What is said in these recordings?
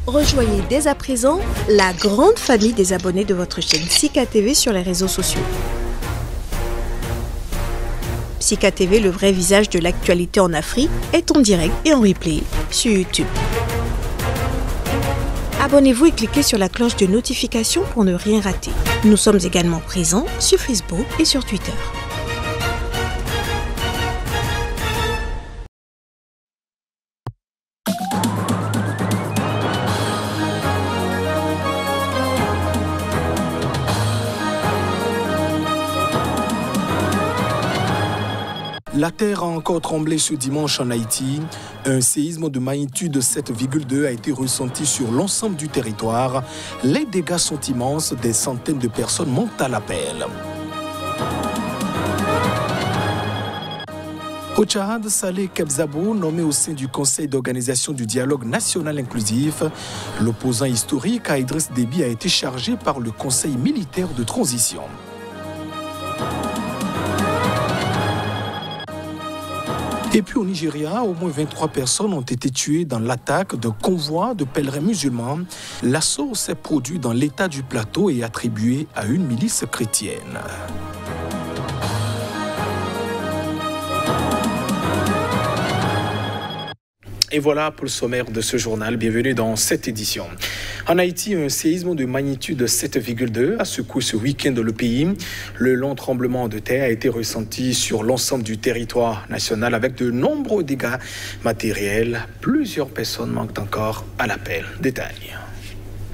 Rejoignez dès à présent la grande famille des abonnés de votre chaîne Sika TV sur les réseaux sociaux. Sika TV, le vrai visage de l'actualité en Afrique, est en direct et en replay sur YouTube. Abonnez-vous et cliquez sur la cloche de notification pour ne rien rater. Nous sommes également présents sur Facebook et sur Twitter. La terre a encore tremblé ce dimanche en Haïti. Un séisme de magnitude 7,2 a été ressenti sur l'ensemble du territoire. Les dégâts sont immenses, des centaines de personnes montent à l'appel. Au Tchad, Saleh Kebzabou, nommé au sein du Conseil d'organisation du dialogue national inclusif, l'opposant historique à Idriss Déby a été chargé par le Conseil militaire de transition. Et puis au Nigeria, au moins 23 personnes ont été tuées dans l'attaque d'un convoi de pèlerins musulmans. L'assaut s'est produit dans l'état du Plateau et attribué à une milice chrétienne. Et voilà pour le sommaire de ce journal. Bienvenue dans cette édition. En Haïti, un séisme de magnitude 7,2 a secoué ce week-end le pays. Le long tremblement de terre a été ressenti sur l'ensemble du territoire national avec de nombreux dégâts matériels. Plusieurs personnes manquent encore à l'appel. Détail.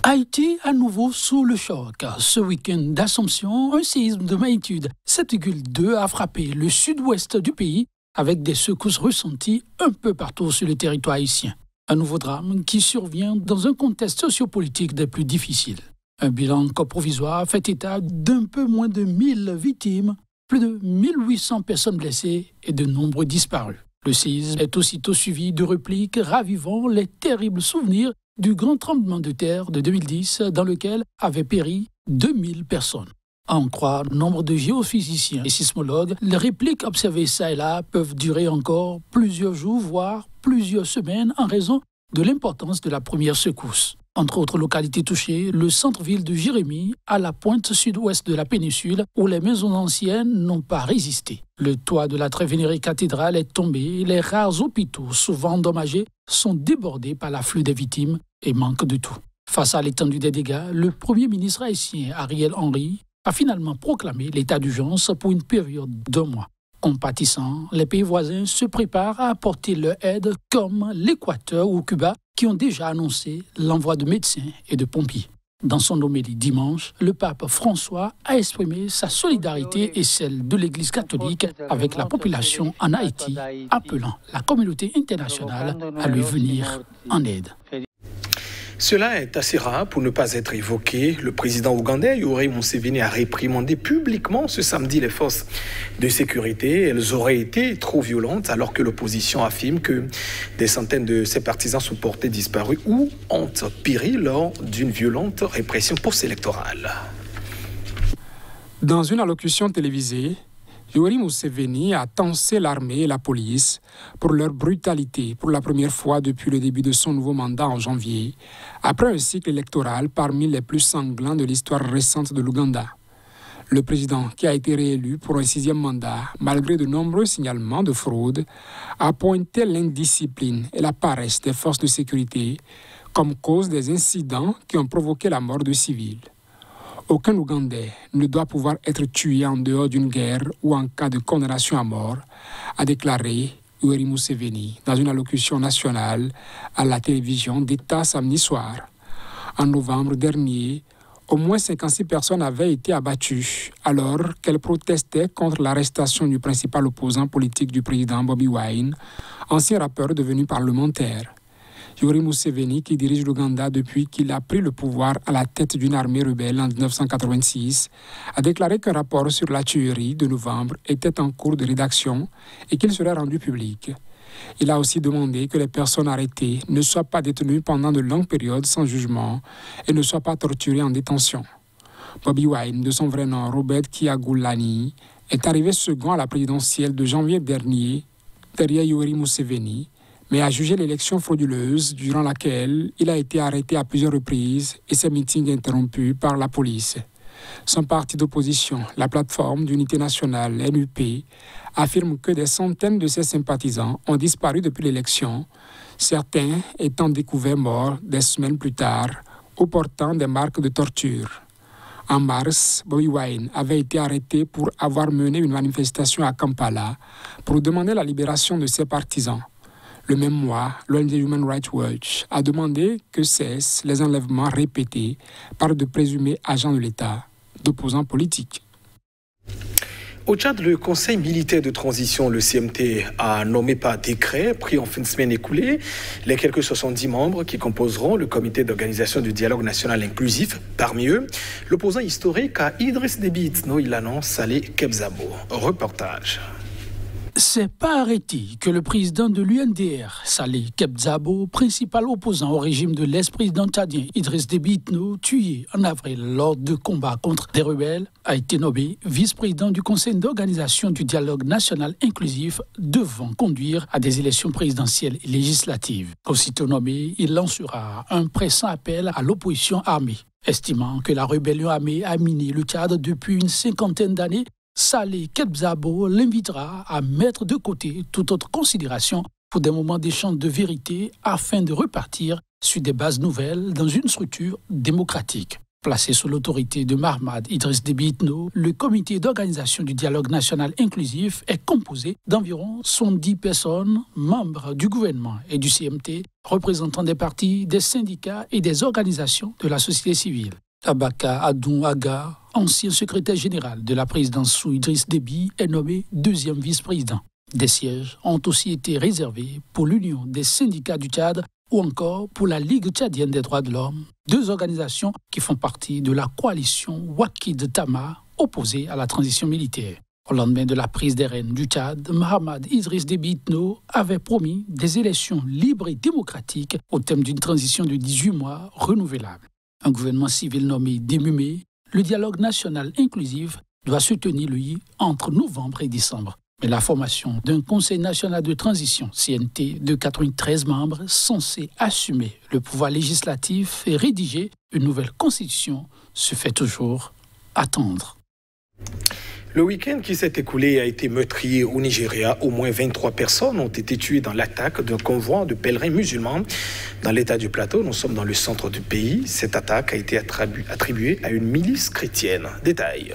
Haïti à nouveau sous le choc. Ce week-end d'Assomption, un séisme de magnitude 7,2 a frappé le sud-ouest du pays, avec des secousses ressenties un peu partout sur le territoire haïtien. Un nouveau drame qui survient dans un contexte sociopolitique des plus difficiles. Un bilan provisoire fait état d'un peu moins de 1000 victimes, plus de 1800 personnes blessées et de nombreux disparus. Le séisme est aussitôt suivi de répliques ravivant les terribles souvenirs du grand tremblement de terre de 2010 dans lequel avaient péri 2000 personnes. À en croire nombre de géophysiciens et sismologues, les répliques observées ça et là peuvent durer encore plusieurs jours, voire plusieurs semaines en raison de l'importance de la première secousse. Entre autres localités touchées, le centre-ville de Jérémie, à la pointe sud-ouest de la péninsule, où les maisons anciennes n'ont pas résisté. Le toit de la très vénérée cathédrale est tombé, les rares hôpitaux, souvent endommagés, sont débordés par l'afflux des victimes et manquent de tout. Face à l'étendue des dégâts, le Premier ministre haïtien Ariel Henry a finalement proclamé l'état d'urgence pour une période d'1 mois. Compatissant, les pays voisins se préparent à apporter leur aide, comme l'Équateur ou Cuba, qui ont déjà annoncé l'envoi de médecins et de pompiers. Dans son homélie dimanche, le pape François a exprimé sa solidarité et celle de l'Église catholique avec la population en Haïti, appelant la communauté internationale à lui venir en aide. Cela est assez rare pour ne pas être évoqué. Le président ougandais Yoweri Museveni a réprimandé publiquement ce samedi les forces de sécurité. Elles auraient été trop violentes alors que l'opposition affirme que des centaines de ses partisans sont portés disparus ou ont péri lors d'une violente répression post-électorale. Dans une allocution télévisée, Yoweri Museveni a tensé l'armée et la police pour leur brutalité pour la première fois depuis le début de son nouveau mandat en janvier, après un cycle électoral parmi les plus sanglants de l'histoire récente de l'Ouganda. Le président, qui a été réélu pour un 6e mandat, malgré de nombreux signalements de fraude, a pointé l'indiscipline et la paresse des forces de sécurité comme cause des incidents qui ont provoqué la mort de civils. Aucun Ougandais ne doit pouvoir être tué en dehors d'une guerre ou en cas de condamnation à mort, a déclaré Yoweri Museveni dans une allocution nationale à la télévision d'État samedi soir. En novembre dernier, au moins 56 personnes avaient été abattues alors qu'elles protestaient contre l'arrestation du principal opposant politique du président Bobi Wine, ancien rappeur devenu parlementaire. Yoweri Museveni, qui dirige l'Ouganda depuis qu'il a pris le pouvoir à la tête d'une armée rebelle en 1986, a déclaré qu'un rapport sur la tuerie de novembre était en cours de rédaction et qu'il serait rendu public. Il a aussi demandé que les personnes arrêtées ne soient pas détenues pendant de longues périodes sans jugement et ne soient pas torturées en détention. Bobi Wine, de son vrai nom Robert Kyagulanyi, est arrivé second à la présidentielle de janvier dernier derrière Yoweri Museveni, mais a jugé l'élection frauduleuse durant laquelle il a été arrêté à plusieurs reprises et ses meetings interrompus par la police. Son parti d'opposition, la plateforme d'unité nationale NUP, affirme que des centaines de ses sympathisants ont disparu depuis l'élection, certains étant découverts morts des semaines plus tard ou portant des marques de torture. En mars, Bobi Wine avait été arrêté pour avoir mené une manifestation à Kampala pour demander la libération de ses partisans. Le même mois, l'ONG Human Rights Watch a demandé que cessent les enlèvements répétés par de présumés agents de l'État, d'opposants politiques. Au Tchad, le Conseil militaire de transition, le CMT, a nommé par décret, pris en fin de semaine écoulée, les quelques 70 membres qui composeront le comité d'organisation du dialogue national inclusif. Parmi eux, l'opposant historique à Idriss Déby Itno, il annonce Saleh Kebzabo. Reportage. C'est par arrêté que le président de l'UNDR, Saleh Kebzabo, principal opposant au régime de l'ex-président tchadien Idriss Déby Itno, tué en avril lors de combats contre des rebelles, a été nommé vice-président du Conseil d'organisation du dialogue national inclusif devant conduire à des élections présidentielles et législatives. Aussitôt nommé, il lancera un pressant appel à l'opposition armée. Estimant que la rébellion armée a miné le Tchad depuis une cinquantaine d'années, Saleh Kebzabo l'invitera à mettre de côté toute autre considération pour des moments d'échange de vérité afin de repartir sur des bases nouvelles dans une structure démocratique. Placé sous l'autorité de Mahamad Idriss Déby Itno, le comité d'organisation du dialogue national inclusif est composé d'environ 70 personnes, membres du gouvernement et du CMT, représentant des partis, des syndicats et des organisations de la société civile. Abaka Adoun Aga, ancien secrétaire général de la présidence sous Idriss Déby, est nommé deuxième vice-président. Des sièges ont aussi été réservés pour l'Union des syndicats du Tchad ou encore pour la Ligue tchadienne des droits de l'homme, deux organisations qui font partie de la coalition Wakid Tama opposée à la transition militaire. Au lendemain de la prise des rênes du Tchad, Mahamad Idriss Déby Itno avait promis des élections libres et démocratiques au thème d'une transition de 18 mois renouvelable. Un gouvernement civil nommé démumé, le dialogue national inclusif doit se tenir, lui, entre novembre et décembre. Mais la formation d'un Conseil national de transition, CNT, de 93 membres, censé assumer le pouvoir législatif et rédiger une nouvelle constitution, se fait toujours attendre. Le week-end qui s'est écoulé a été meurtrier au Nigeria. Au moins 23 personnes ont été tuées dans l'attaque d'un convoi de pèlerins musulmans dans l'état du Plateau. Nous sommes dans le centre du pays. Cette attaque a été attribuée à une milice chrétienne. Détail.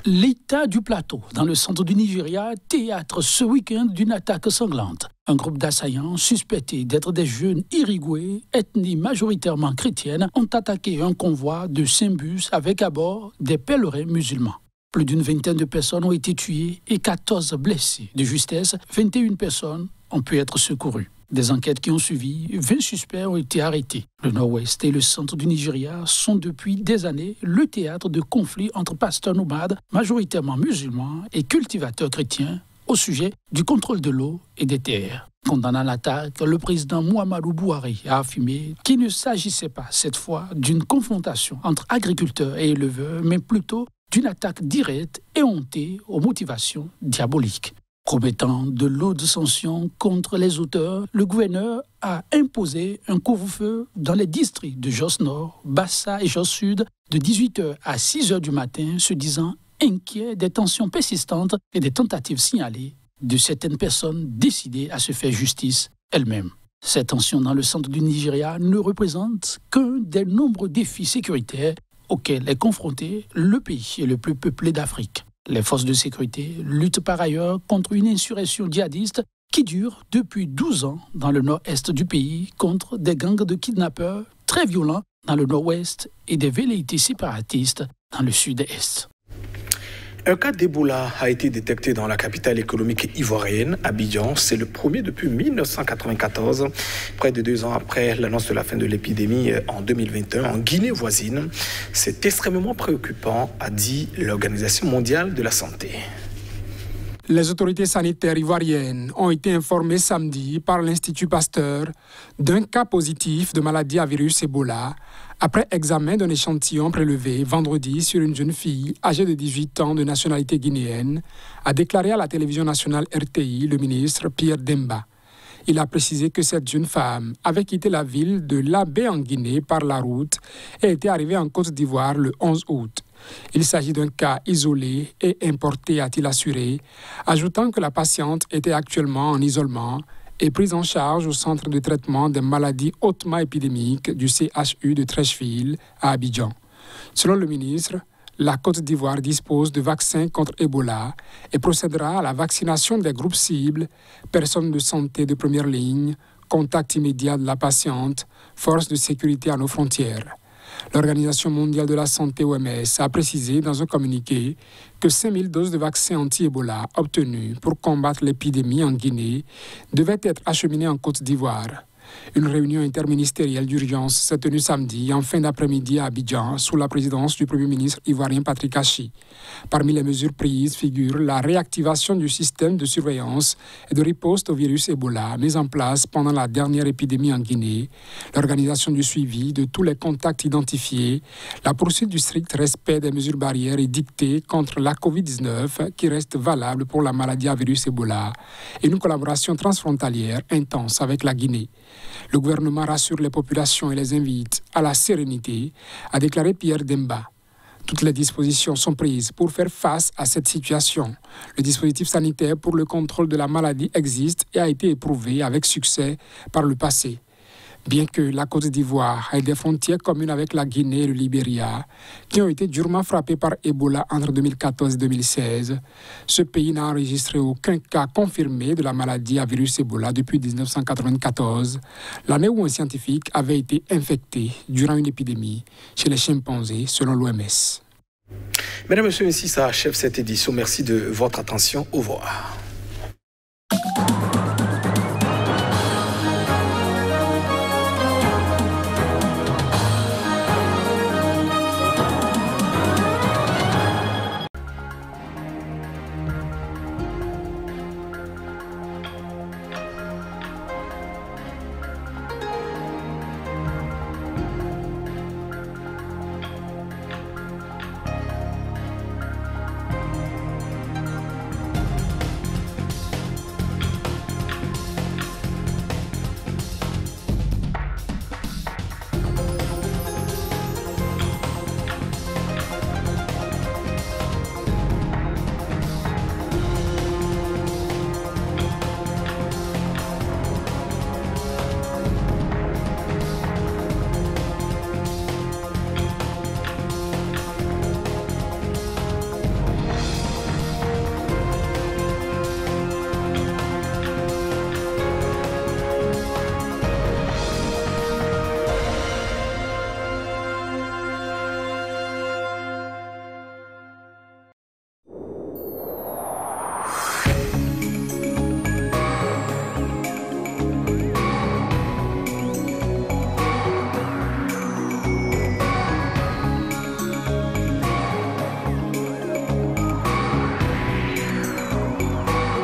L'état du Plateau, dans le centre du Nigeria, théâtre ce week-end d'une attaque sanglante. Un groupe d'assaillants suspectés d'être des jeunes Irigwe, ethnie majoritairement chrétienne, ont attaqué un convoi de 5 bus avec à bord des pèlerins musulmans. Plus d'une vingtaine de personnes ont été tuées et 14 blessées. De justesse, 21 personnes ont pu être secourues. Des enquêtes qui ont suivi, 20 suspects ont été arrêtés. Le nord-ouest et le centre du Nigeria sont depuis des années le théâtre de conflits entre pasteurs nomades, majoritairement musulmans, et cultivateurs chrétiens au sujet du contrôle de l'eau et des terres. Condamnant l'attaque, le président Muhammadu Buhari a affirmé qu'il ne s'agissait pas cette fois d'une confrontation entre agriculteurs et éleveurs, mais plutôt d'une attaque directe et hontée aux motivations diaboliques. Promettant de lourdes sanctions contre les auteurs, le gouverneur a imposé un couvre-feu dans les districts de Jos Nord, Bassa et Jos Sud de 18h à 6h du matin, se disant inquiet des tensions persistantes et des tentatives signalées de certaines personnes décidées à se faire justice elles-mêmes. Ces tensions dans le centre du Nigeria ne représentent qu'un des nombreux défis sécuritaires auxquels est confronté le pays le plus peuplé d'Afrique. Les forces de sécurité luttent par ailleurs contre une insurrection djihadiste qui dure depuis 12 ans dans le nord-est du pays contre des gangs de kidnappeurs très violents dans le nord-ouest et des velléités séparatistes dans le sud-est. Un cas d'Ebola a été détecté dans la capitale économique ivoirienne, Abidjan. C'est le premier depuis 1994, près de 2 ans après l'annonce de la fin de l'épidémie en 2021 en Guinée voisine. C'est extrêmement préoccupant, a dit l'Organisation mondiale de la santé. Les autorités sanitaires ivoiriennes ont été informées samedi par l'Institut Pasteur d'un cas positif de maladie à virus Ebola après examen d'un échantillon prélevé vendredi sur une jeune fille âgée de 18 ans de nationalité guinéenne, a déclaré à la télévision nationale RTI le ministre Pierre Demba. Il a précisé que cette jeune femme avait quitté la ville de Labé en Guinée par la route et était arrivée en Côte d'Ivoire le 11 août. Il s'agit d'un cas isolé et importé, a-t-il assuré, ajoutant que la patiente était actuellement en isolement et prise en charge au centre de traitement des maladies hautement épidémiques du CHU de Treichville à Abidjan. Selon le ministre, la Côte d'Ivoire dispose de vaccins contre Ebola et procédera à la vaccination des groupes cibles, personnes de santé de première ligne, contact immédiat de la patiente, forces de sécurité à nos frontières. L'Organisation mondiale de la santé OMS a précisé dans un communiqué que 5000 doses de vaccins anti-Ebola obtenues pour combattre l'épidémie en Guinée devaient être acheminées en Côte d'Ivoire. Une réunion interministérielle d'urgence s'est tenue samedi en fin d'après-midi à Abidjan sous la présidence du Premier ministre ivoirien Patrick Hachi. Parmi les mesures prises figure la réactivation du système de surveillance et de riposte au virus Ebola mis en place pendant la dernière épidémie en Guinée, l'organisation du suivi de tous les contacts identifiés, la poursuite du strict respect des mesures barrières édictées contre la Covid-19 qui reste valable pour la maladie à virus Ebola et une collaboration transfrontalière intense avec la Guinée. Le gouvernement rassure les populations et les invite à la sérénité, a déclaré Pierre Demba. Toutes les dispositions sont prises pour faire face à cette situation. Le dispositif sanitaire pour le contrôle de la maladie existe et a été éprouvé avec succès par le passé. Bien que la Côte d'Ivoire ait des frontières communes avec la Guinée et le Libéria, qui ont été durement frappés par Ebola entre 2014 et 2016, ce pays n'a enregistré aucun cas confirmé de la maladie à virus Ebola depuis 1994, l'année où un scientifique avait été infecté durant une épidémie chez les chimpanzés, selon l'OMS. Mesdames et messieurs, ainsi ça achève cette édition. Merci de votre attention. Au revoir.